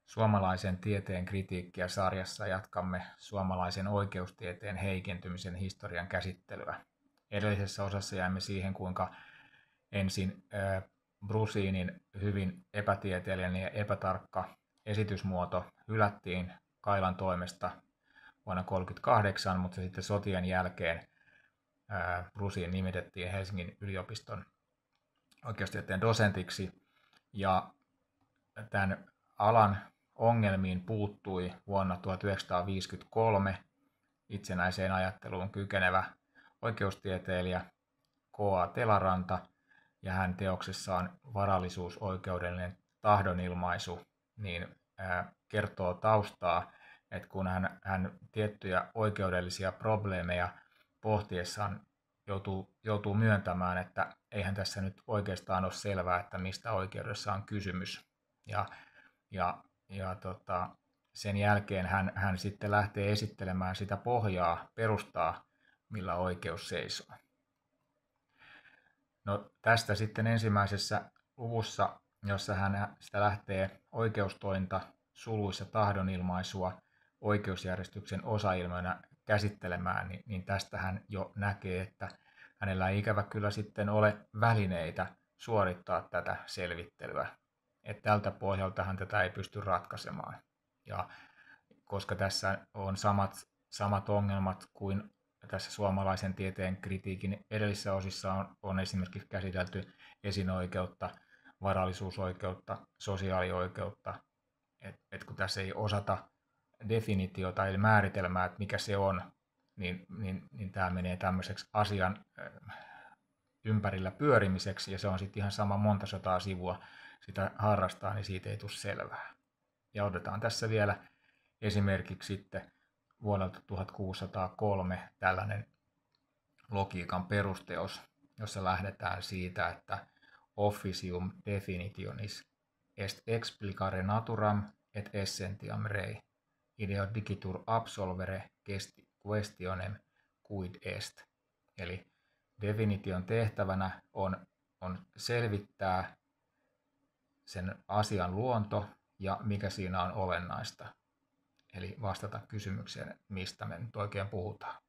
Suomalaisen tieteen kritiikkiä sarjassa jatkamme suomalaisen oikeustieteen heikentymisen historian käsittelyä. Edellisessä osassa jäimme siihen, kuinka ensin Brusiinin hyvin epätieteellinen ja epätarkka esitysmuoto hylättiin Kailan toimesta vuonna 1938, mutta sitten sotien jälkeen Brusiin nimitettiin Helsingin yliopiston oikeustieteen dosentiksi, ja tämän alan ongelmiin puuttui vuonna 1953 itsenäiseen ajatteluun kykenevä oikeustieteilijä K.A. Telaranta, ja hän teoksessaan Varallisuusoikeudellinen tahdonilmaisu kertoo taustaa, että kun hän tiettyjä oikeudellisia probleemeja pohtiessaan joutuu myöntämään, että eihän tässä nyt oikeastaan ole selvää, että mistä oikeudessa on kysymys. Sen jälkeen hän sitten lähtee esittelemään sitä perustaa, millä oikeus seisoo. No, tästä sitten ensimmäisessä luvussa, jossa hän sitä lähtee oikeustointa suluissa tahdonilmaisua oikeusjärjestyksen osailmiönä käsittelemään, niin tästä hän jo näkee, että hänellä ei ikävä kyllä sitten ole välineitä suorittaa tätä selvittelyä. Että tältä pohjalta hän tätä ei pysty ratkaisemaan. Ja koska tässä on samat ongelmat kuin tässä suomalaisen tieteen kritiikin edellisissä osissa on esimerkiksi käsitelty esinoikeutta, varallisuusoikeutta, sosiaalioikeutta, että kun tässä ei osata definitiota eli määritelmää, että mikä se on, niin tämä menee tämmöiseksi asian ympärillä pyörimiseksi, ja se on sitten ihan sama monta sataa sivua sitä harrastaa, niin siitä ei tule selvää. Ja otetaan tässä vielä esimerkiksi sitten vuodelta 1603 tällainen logiikan perusteos, jossa lähdetään siitä, että officium definitionis est explicare naturam et essentiam rei, ideo digitur absolvere questionem quid est. Eli definition tehtävänä on selvittää sen asian luonto ja mikä siinä on olennaista. Eli vastata kysymykseen, mistä me nyt oikein puhutaan.